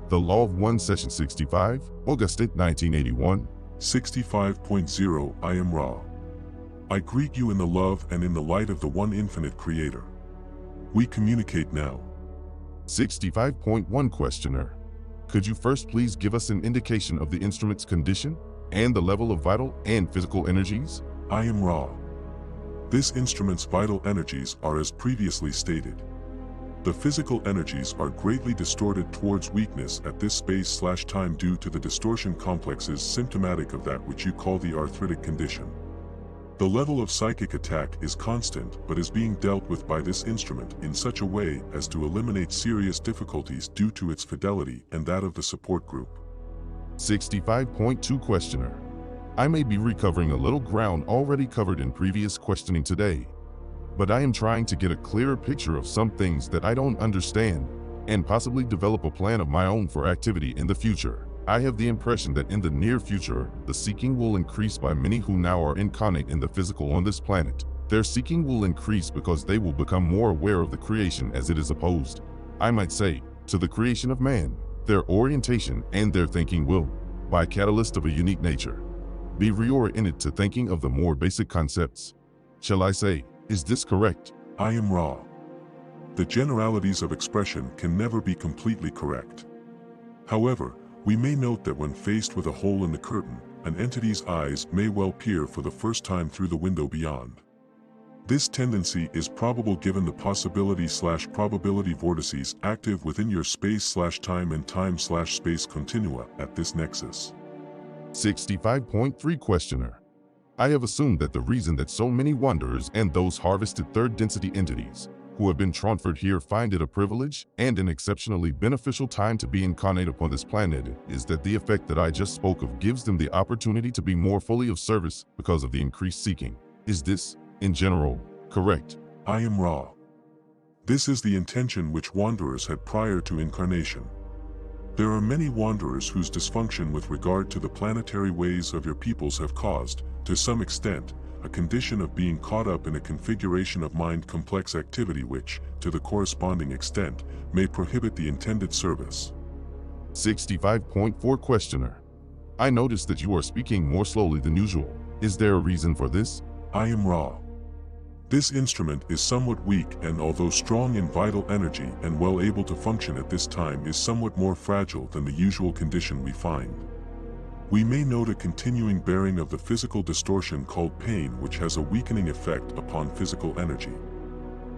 The Law of One, Session 65, August 1981. 65.0 I am Ra. I greet you in the love and in the light of the one infinite Creator. We communicate now. 65.1 Questioner. Could you first please give us an indication of the instrument's condition and the level of vital and physical energies? I am Ra. This instrument's vital energies are as previously stated. The physical energies are greatly distorted towards weakness at this space/time due to the distortion complexes symptomatic of that which you call the arthritic condition. The level of psychic attack is constant but is being dealt with by this instrument in such a way as to eliminate serious difficulties due to its fidelity and that of the support group. 65.2 Questioner. I may be recovering a little ground already covered in previous questioning today, but I am trying to get a clearer picture of some things that I don't understand and possibly develop a plan of my own for activity in the future. I have the impression that in the near future, the seeking will increase by many who now are incarnate in the physical on this planet. Their seeking will increase because they will become more aware of the creation as it is opposed, I might say, to the creation of man. Their orientation and their thinking will, by catalyst of a unique nature, be reoriented to thinking of the more basic concepts. Shall I say, is this correct? I am Ra. The generalities of expression can never be completely correct. However, we may note that when faced with a hole in the curtain, an entity's eyes may well peer for the first time through the window beyond. This tendency is probable given the possibility/probability vortices active within your space/time and time/space continua at this nexus. 65.3 Questioner. I have assumed that the reason that so many wanderers and those harvested third-density entities who have been transferred here find it a privilege and an exceptionally beneficial time to be incarnate upon this planet is that the effect that I just spoke of gives them the opportunity to be more fully of service because of the increased seeking. Is this, in general, correct? I am Ra. This is the intention which wanderers had prior to incarnation. There are many wanderers whose dysfunction with regard to the planetary ways of your peoples have caused, to some extent, a condition of being caught up in a configuration of mind complex activity which, to the corresponding extent, may prohibit the intended service. 65.4 Questioner. I notice that you are speaking more slowly than usual. Is there a reason for this? I am Ra. This instrument is somewhat weak and although strong in vital energy and well able to function at this time is somewhat more fragile than the usual condition we find. We may note a continuing bearing of the physical distortion called pain which has a weakening effect upon physical energy.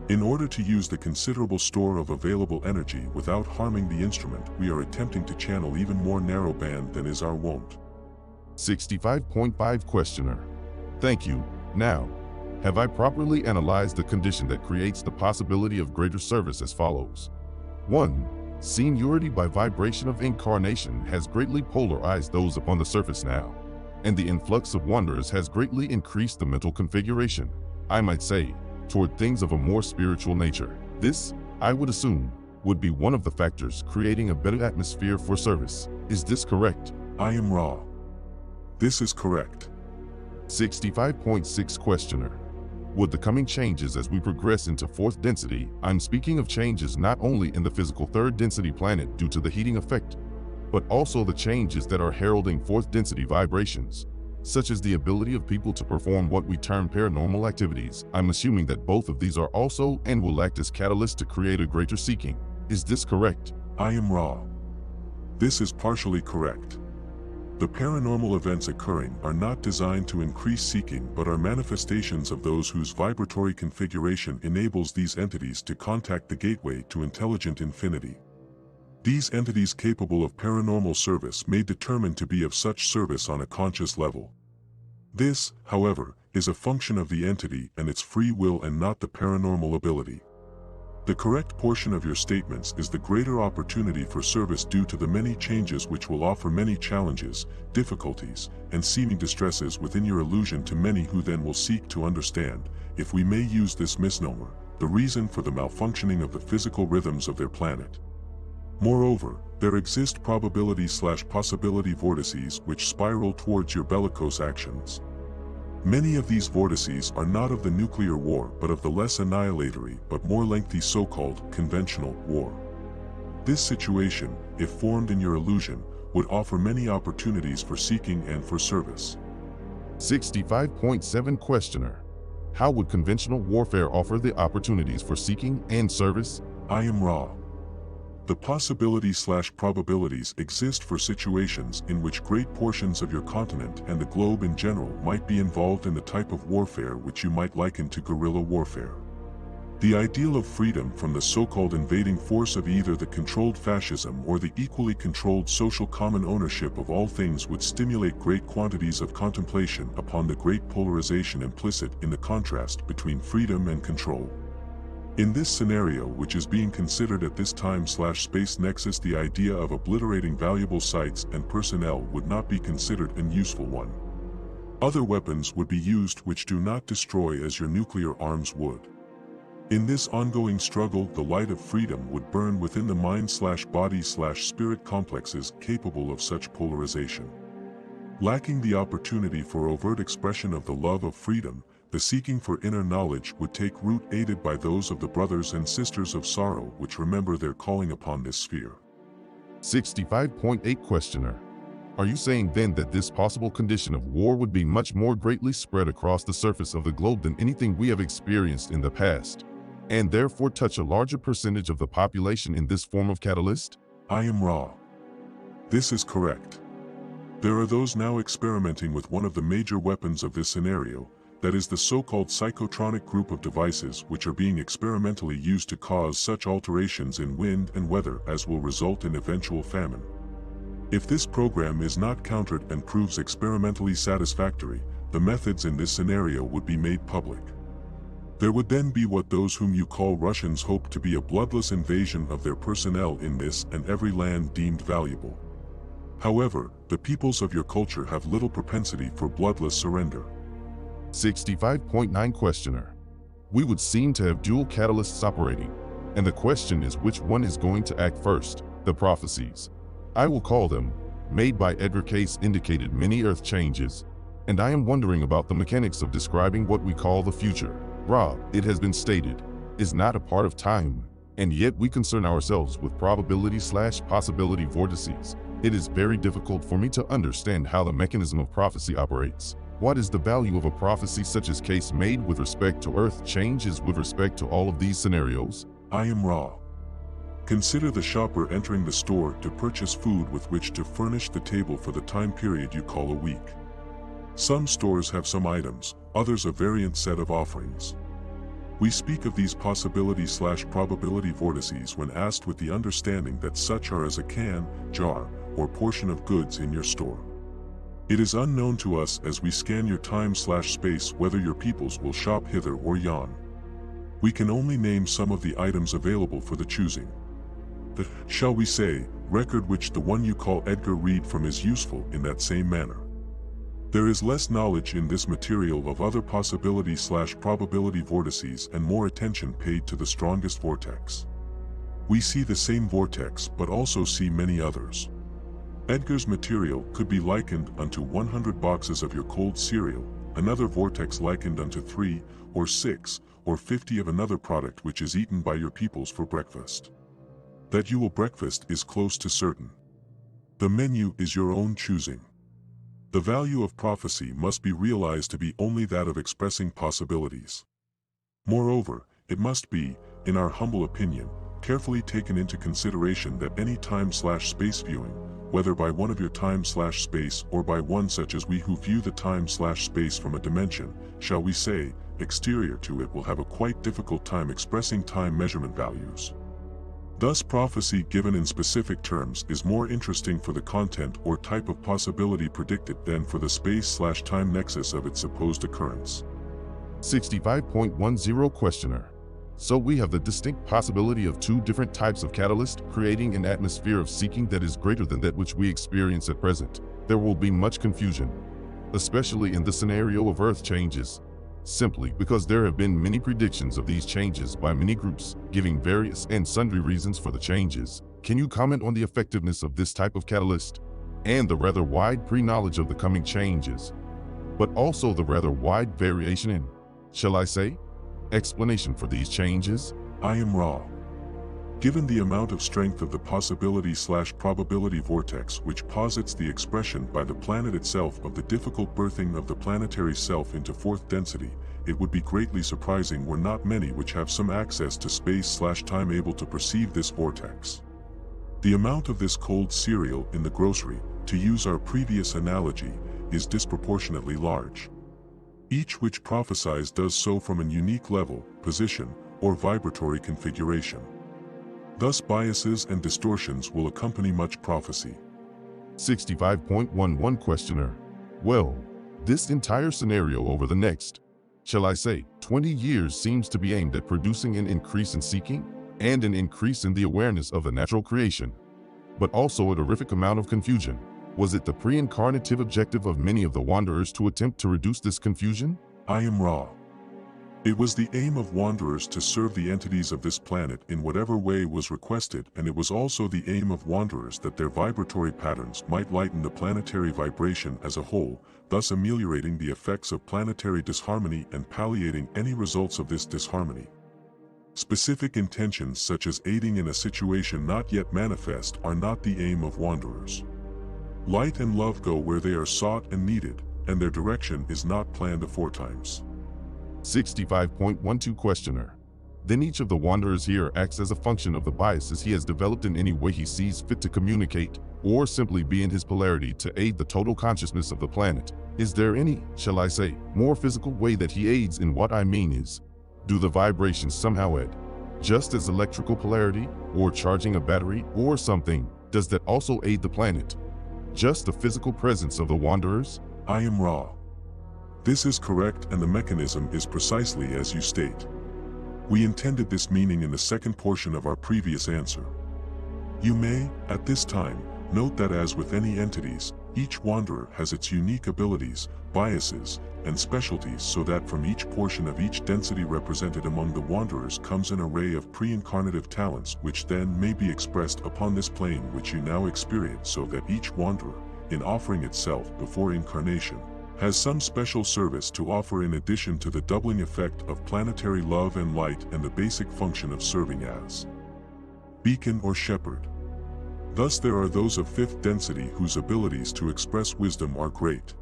In order to use the considerable store of available energy without harming the instrument, we are attempting to channel even more narrowband than is our wont. 65.5 Questioner. Thank you. Now, have I properly analyzed the condition that creates the possibility of greater service as follows? 1. Seniority by vibration of incarnation has greatly polarized those upon the surface now, and the influx of wanderers has greatly increased the mental configuration, I might say, toward things of a more spiritual nature. This, I would assume, would be one of the factors creating a better atmosphere for service. Is this correct? I am Ra. This is correct. 65.6 Questioner. Would the coming changes as we progress into fourth density, I'm speaking of changes not only in the physical third density planet due to the heating effect, but also the changes that are heralding fourth density vibrations, such as the ability of people to perform what we term paranormal activities. I'm assuming that both of these are also and will act as catalysts to create a greater seeking. Is this correct? I am Ra. This is partially correct. The paranormal events occurring are not designed to increase seeking but are manifestations of those whose vibratory configuration enables these entities to contact the gateway to intelligent infinity. These entities capable of paranormal service may determine to be of such service on a conscious level. This, however, is a function of the entity and its free will and not the paranormal ability. The correct portion of your statements is the greater opportunity for service due to the many changes which will offer many challenges, difficulties, and seeming distresses within your illusion to many who then will seek to understand, if we may use this misnomer, the reason for the malfunctioning of the physical rhythms of their planet. Moreover, there exist probability/possibility vortices which spiral towards your bellicose actions. Many of these vortices are not of the nuclear war but of the less annihilatory but more lengthy so-called conventional war. This situation, if formed in your illusion, would offer many opportunities for seeking and for service. 65.7 Questioner. How would conventional warfare offer the opportunities for seeking and service? I am Ra. The possibilities/probabilities exist for situations in which great portions of your continent and the globe in general might be involved in the type of warfare which you might liken to guerrilla warfare. The ideal of freedom from the so-called invading force of either the controlled fascism or the equally controlled social common ownership of all things would stimulate great quantities of contemplation upon the great polarization implicit in the contrast between freedom and control. In this scenario, which is being considered at this time/space nexus, the idea of obliterating valuable sites and personnel would not be considered an useful one. Other weapons would be used which do not destroy as your nuclear arms would. In this ongoing struggle, the light of freedom would burn within the mind/body/spirit complexes capable of such polarization. Lacking the opportunity for overt expression of the love of freedom, the seeking for inner knowledge would take root, aided by those of the brothers and sisters of sorrow which remember their calling upon this sphere. 65.8 Questioner. Are you saying then that this possible condition of war would be much more greatly spread across the surface of the globe than anything we have experienced in the past, and therefore touch a larger percentage of the population in this form of catalyst? I am Ra. This is correct. There are those now experimenting with one of the major weapons of this scenario, that is the so-called psychotronic group of devices which are being experimentally used to cause such alterations in wind and weather as will result in eventual famine. If this program is not countered and proves experimentally satisfactory, the methods in this scenario would be made public. There would then be what those whom you call Russians hope to be a bloodless invasion of their personnel in this and every land deemed valuable. However, the peoples of your culture have little propensity for bloodless surrender. 65.9 Questioner. We would seem to have dual catalysts operating, and the question is which one is going to act first. The prophecies, I will call them, made by Edgar Cayce indicated many earth changes, and I am wondering about the mechanics of describing what we call the future. Ra, it has been stated, is not a part of time, and yet we concern ourselves with probability/possibility vortices. It is very difficult for me to understand how the mechanism of prophecy operates. What is the value of a prophecy such as Cayce made with respect to earth changes with respect to all of these scenarios? I am Ra. Consider the shopper entering the store to purchase food with which to furnish the table for the time period you call a week. Some stores have some items, others a variant set of offerings. We speak of these possibility/probability vortices when asked with the understanding that such are as a can, jar, or portion of goods in your store. It is unknown to us as we scan your time/space whether your peoples will shop hither or yon. We can only name some of the items available for the choosing. The, shall we say, record which the one you call Edgar read from is useful in that same manner. There is less knowledge in this material of other possibility/probability vortices and more attention paid to the strongest vortex. We see the same vortex but also see many others. Edgar's material could be likened unto 100 boxes of your cold cereal, another vortex likened unto 3, or 6, or 50 of another product which is eaten by your peoples for breakfast. That you will breakfast is close to certain. The menu is your own choosing. The value of prophecy must be realized to be only that of expressing possibilities. Moreover, it must be, in our humble opinion, carefully taken into consideration that any time/space viewing, whether by one of your time/space or by one such as we who view the time/space from a dimension, shall we say, exterior to it, will have a quite difficult time expressing time measurement values. Thus prophecy given in specific terms is more interesting for the content or type of possibility predicted than for the space/time nexus of its supposed occurrence. 65.10 Questioner. So we have the distinct possibility of two different types of catalyst creating an atmosphere of seeking that is greater than that which we experience at present. There will be much confusion, especially in the scenario of earth changes, simply because there have been many predictions of these changes by many groups, giving various and sundry reasons for the changes. Can you comment on the effectiveness of this type of catalyst, and the rather wide pre-knowledge of the coming changes, but also the rather wide variation in, shall I say, explanation for these changes? I am Ra. Given the amount of strength of the possibility/probability vortex which posits the expression by the planet itself of the difficult birthing of the planetary self into fourth density, it would be greatly surprising were not many which have some access to space/time able to perceive this vortex. The amount of this cold cereal in the grocery, to use our previous analogy, is disproportionately large. Each which prophesies does so from a unique level, position, or vibratory configuration. Thus biases and distortions will accompany much prophecy. 65.11 Questioner. Well, this entire scenario over the next, shall I say, 20 years seems to be aimed at producing an increase in seeking and an increase in the awareness of the natural creation, but also a terrific amount of confusion. Was it the pre-incarnative objective of many of the wanderers to attempt to reduce this confusion? I am Ra. It was the aim of wanderers to serve the entities of this planet in whatever way was requested, and it was also the aim of wanderers that their vibratory patterns might lighten the planetary vibration as a whole, thus ameliorating the effects of planetary disharmony and palliating any results of this disharmony. Specific intentions such as aiding in a situation not yet manifest are not the aim of wanderers. Light and love go where they are sought and needed, and their direction is not planned aforetimes. 65.12 Questioner. Then each of the wanderers here acts as a function of the biases he has developed in any way he sees fit to communicate, or simply be in his polarity to aid the total consciousness of the planet. Is there any, shall I say, more physical way that he aids? In what I mean is, do the vibrations somehow add, just as electrical polarity, or charging a battery, or something, does that also aid the planet? Just the physical presence of the wanderers? I am Ra. This is correct, and the mechanism is precisely as you state. We intended this meaning in the second portion of our previous answer. You may, at this time, note that as with any entities, each wanderer has its unique abilities, biases, and specialties, so that from each portion of each density represented among the wanderers comes an array of pre-incarnative talents which then may be expressed upon this plane which you now experience, so that each wanderer, in offering itself before incarnation, has some special service to offer in addition to the doubling effect of planetary love and light and the basic function of serving as beacon or shepherd. Thus there are those of fifth density whose abilities to express wisdom are great.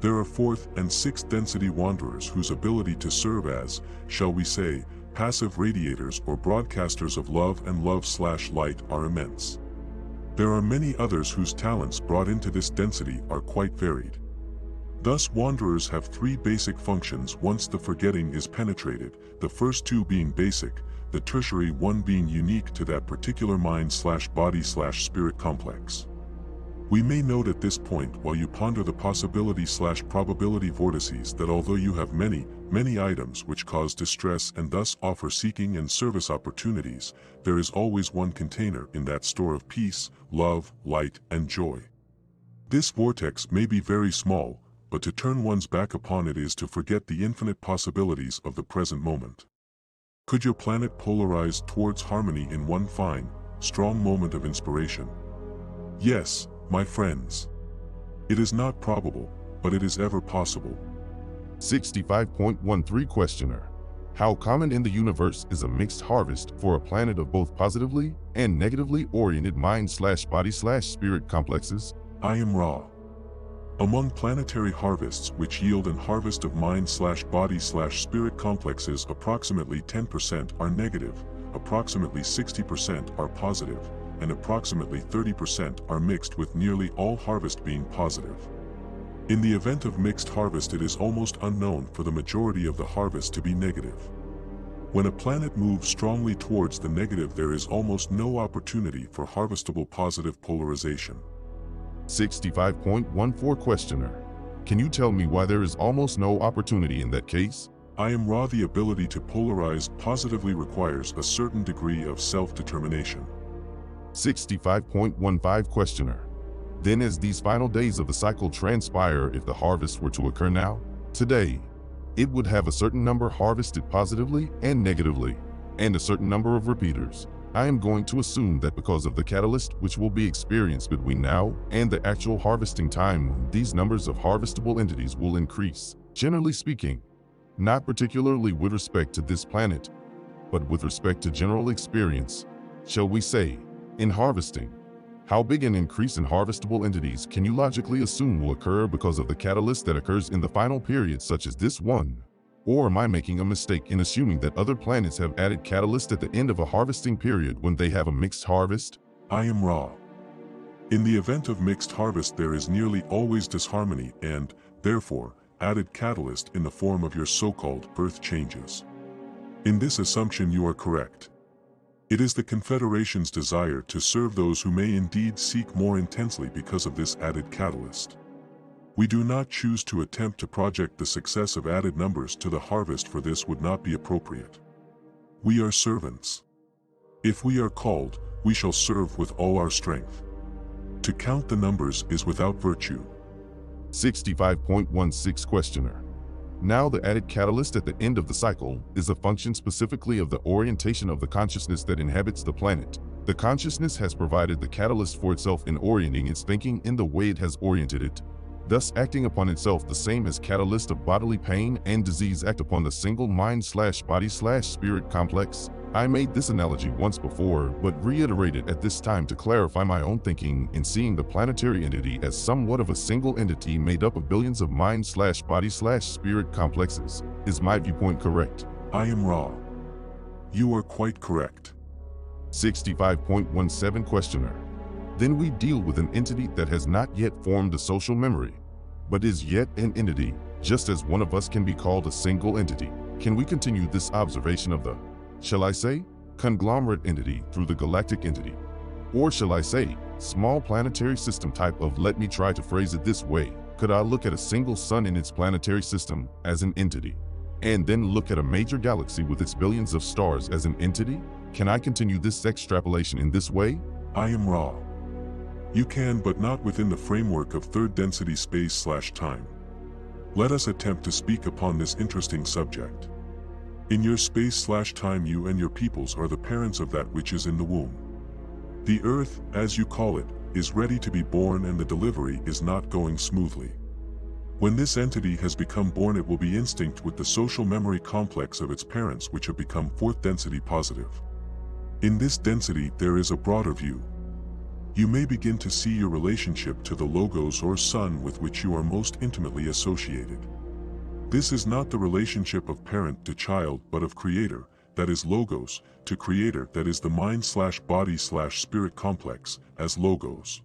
There are fourth and sixth density wanderers whose ability to serve as, shall we say, passive radiators or broadcasters of love and love/light are immense. There are many others whose talents brought into this density are quite varied. Thus wanderers have three basic functions once the forgetting is penetrated, the first two being basic, the tertiary one being unique to that particular mind/body/spirit complex. We may note at this point, while you ponder the possibility/probability vortices, that although you have many items which cause distress and thus offer seeking and service opportunities, there is always one container in that store of peace, love, light, and joy. This vortex may be very small, but to turn one's back upon it is to forget the infinite possibilities of the present moment. Could your planet polarize towards harmony in one fine, strong moment of inspiration? Yes, my friends. It is not probable, but it is ever possible. 65.13 Questioner. How common in the universe is a mixed harvest for a planet of both positively and negatively oriented mind/body/spirit complexes? I am Ra. Among planetary harvests which yield an harvest of mind/body/spirit complexes, approximately 10% are negative, approximately 60% are positive, and approximately 30% are mixed, with nearly all harvest being positive. In the event of mixed harvest, it is almost unknown for the majority of the harvest to be negative. When a planet moves strongly towards the negative, there is almost no opportunity for harvestable positive polarization. 65.14 Questioner. Can you tell me why there is almost no opportunity in that case? I am Ra. The ability to polarize positively requires a certain degree of self-determination. 65.15 Questioner. Then as these final days of the cycle transpire, if the harvest were to occur now, today, it would have a certain number harvested positively and negatively, and a certain number of repeaters. I am going to assume that because of the catalyst which will be experienced between now and the actual harvesting time, these numbers of harvestable entities will increase. Generally speaking, not particularly with respect to this planet, but with respect to general experience, shall we say, in harvesting? How big an increase in harvestable entities can you logically assume will occur because of the catalyst that occurs in the final period such as this one? Or am I making a mistake in assuming that other planets have added catalyst at the end of a harvesting period when they have a mixed harvest? I am raw. In the event of mixed harvest there is nearly always disharmony and, therefore, added catalyst in the form of your so-called birth changes. In this assumption you are correct. It is the Confederation's desire to serve those who may indeed seek more intensely because of this added catalyst. We do not choose to attempt to project the success of added numbers to the harvest, for this would not be appropriate. We are servants. If we are called, we shall serve with all our strength. To count the numbers is without virtue. 65.16 Questioner. Now the added catalyst at the end of the cycle is a function specifically of the orientation of the consciousness that inhabits the planet. The consciousness has provided the catalyst for itself in orienting its thinking in the way it has oriented it, thus acting upon itself the same as catalyst of bodily pain and disease act upon the single mind/body/spirit complex. I made this analogy once before, but reiterate it at this time to clarify my own thinking in seeing the planetary entity as somewhat of a single entity made up of billions of mind/body/spirit complexes. Is my viewpoint correct? I am raw. You are quite correct. 65.17 Questioner. Then we deal with an entity that has not yet formed a social memory, but is yet an entity, just as one of us can be called a single entity. Can we continue this observation of the, shall I say, conglomerate entity through the galactic entity? Or shall I say, small planetary system type of, let me try to phrase it this way, could I look at a single sun in its planetary system as an entity, and then look at a major galaxy with its billions of stars as an entity? Can I continue this extrapolation in this way? I am raw. You can, but not within the framework of third density space/time. Let us attempt to speak upon this interesting subject. In your space/time, you and your peoples are the parents of that which is in the womb. The Earth, as you call it, is ready to be born, and the delivery is not going smoothly. When this entity has become born, it will be instinct with the social memory complex of its parents, which have become fourth density positive. In this density there is a broader view. You may begin to see your relationship to the logos or sun with which you are most intimately associated. This is not the relationship of parent to child, but of creator, that is logos, to creator, that is the mind/body/spirit complex, as logos.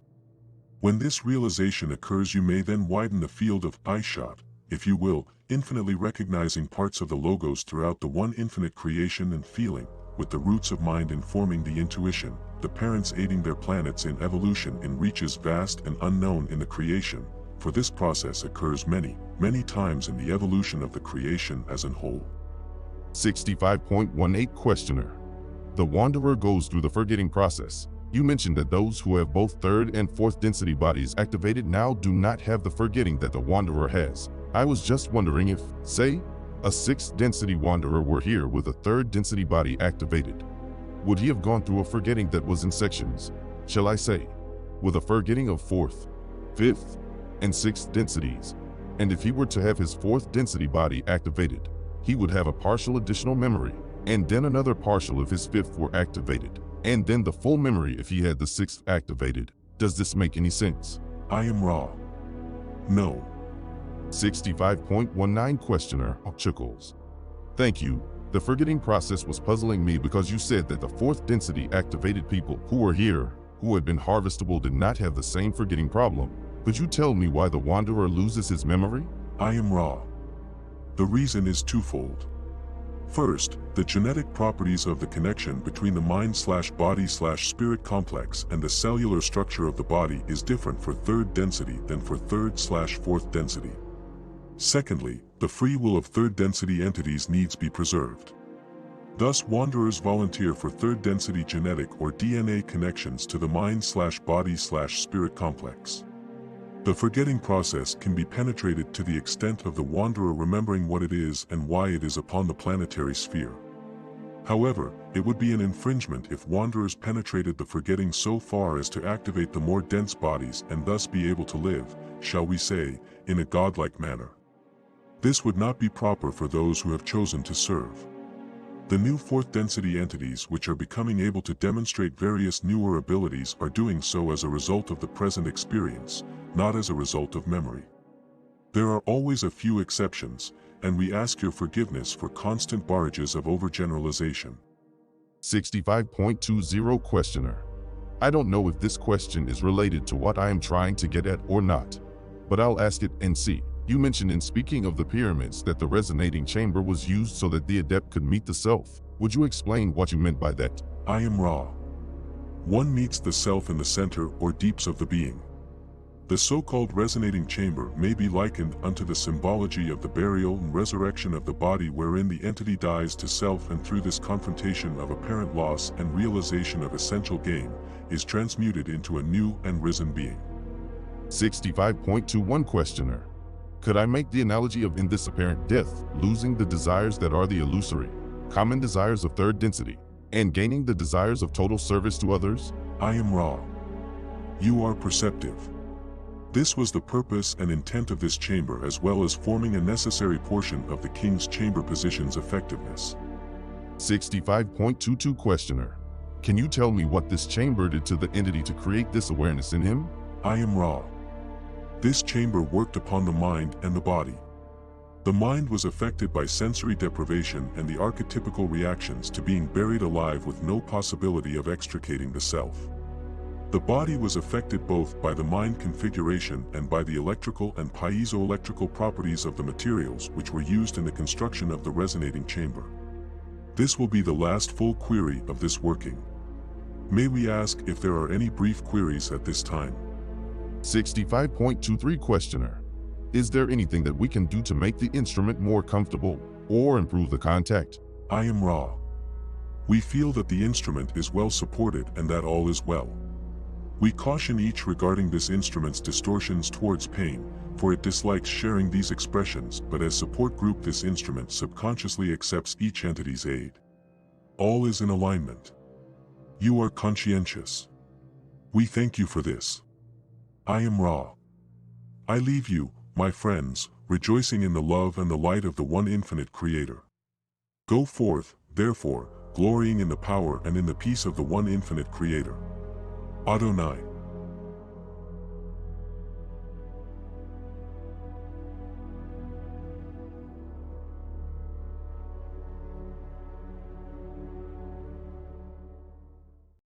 When this realization occurs, you may then widen the field of eye-shot, if you will, infinitely recognizing parts of the logos throughout the one infinite creation and feeling, with the roots of mind informing the intuition, the parents aiding their planets in evolution in reaches vast and unknown in the creation, for this process occurs many, many times in the evolution of the creation as an whole. 65.18 Questioner. The Wanderer goes through the forgetting process. You mentioned that those who have both third and fourth density bodies activated now do not have the forgetting that the Wanderer has. I was just wondering if, say, a sixth density Wanderer were here with a third density body activated. Would he have gone through a forgetting that was in sections, shall I say, with a forgetting of fourth, fifth, and sixth densities? And if he were to have his fourth density body activated, he would have a partial additional memory, and then another partial if his fifth were activated, and then the full memory if he had the sixth activated. Does this make any sense? I am raw. No. 65.19 Questioner chuckles. Thank you. The forgetting process was puzzling me because you said that the fourth density activated people who were here, who had been harvestable, did not have the same forgetting problem. Could you tell me why the Wanderer loses his memory? I am raw. The reason is twofold. First, the genetic properties of the connection between the mind/body/spirit complex and the cellular structure of the body is different for third density than for third/fourth density. Secondly, the free will of third density entities needs be preserved. Thus, wanderers volunteer for third density genetic or DNA connections to the mind/body/spirit complex. The forgetting process can be penetrated to the extent of the wanderer remembering what it is and why it is upon the planetary sphere. However, it would be an infringement if wanderers penetrated the forgetting so far as to activate the more dense bodies and thus be able to live, shall we say, in a godlike manner. This would not be proper for those who have chosen to serve. The new fourth density entities which are becoming able to demonstrate various newer abilities are doing so as a result of the present experience, not as a result of memory. There are always a few exceptions, and we ask your forgiveness for constant barrages of overgeneralization. 65.20 Questioner. I don't know if this question is related to what I am trying to get at or not, but I'll ask it and see. You mentioned in speaking of the pyramids that the resonating chamber was used so that the adept could meet the self. Would you explain what you meant by that? I am Ra. One meets the self in the center or deeps of the being. The so-called resonating chamber may be likened unto the symbology of the burial and resurrection of the body, wherein the entity dies to self and through this confrontation of apparent loss and realization of essential gain, is transmuted into a new and risen being. 65.21 Questioner. Could I make the analogy of in this apparent death, losing the desires that are the illusory, common desires of third density, and gaining the desires of total service to others? I am Ra. You are perceptive. This was the purpose and intent of this chamber, as well as forming a necessary portion of the king's chamber position's effectiveness. 65.22 Questioner. Can you tell me what this chamber did to the entity to create this awareness in him? I am Ra. This chamber worked upon the mind and the body. The mind was affected by sensory deprivation and the archetypical reactions to being buried alive with no possibility of extricating the self. The body was affected both by the mind configuration and by the electrical and piezoelectrical properties of the materials which were used in the construction of the resonating chamber. This will be the last full query of this working. May we ask if there are any brief queries at this time? 65.23 Questioner. Is there anything that we can do to make the instrument more comfortable or improve the contact? I am Ra. We feel that the instrument is well supported and that all is well. We caution each regarding this instrument's distortions towards pain, for it dislikes sharing these expressions, but as support group this instrument subconsciously accepts each entity's aid. All is in alignment. You are conscientious. We thank you for this. I am Ra. I leave you, my friends, rejoicing in the love and the light of the one infinite Creator. Go forth, therefore, glorying in the power and in the peace of the one infinite Creator. Adonai.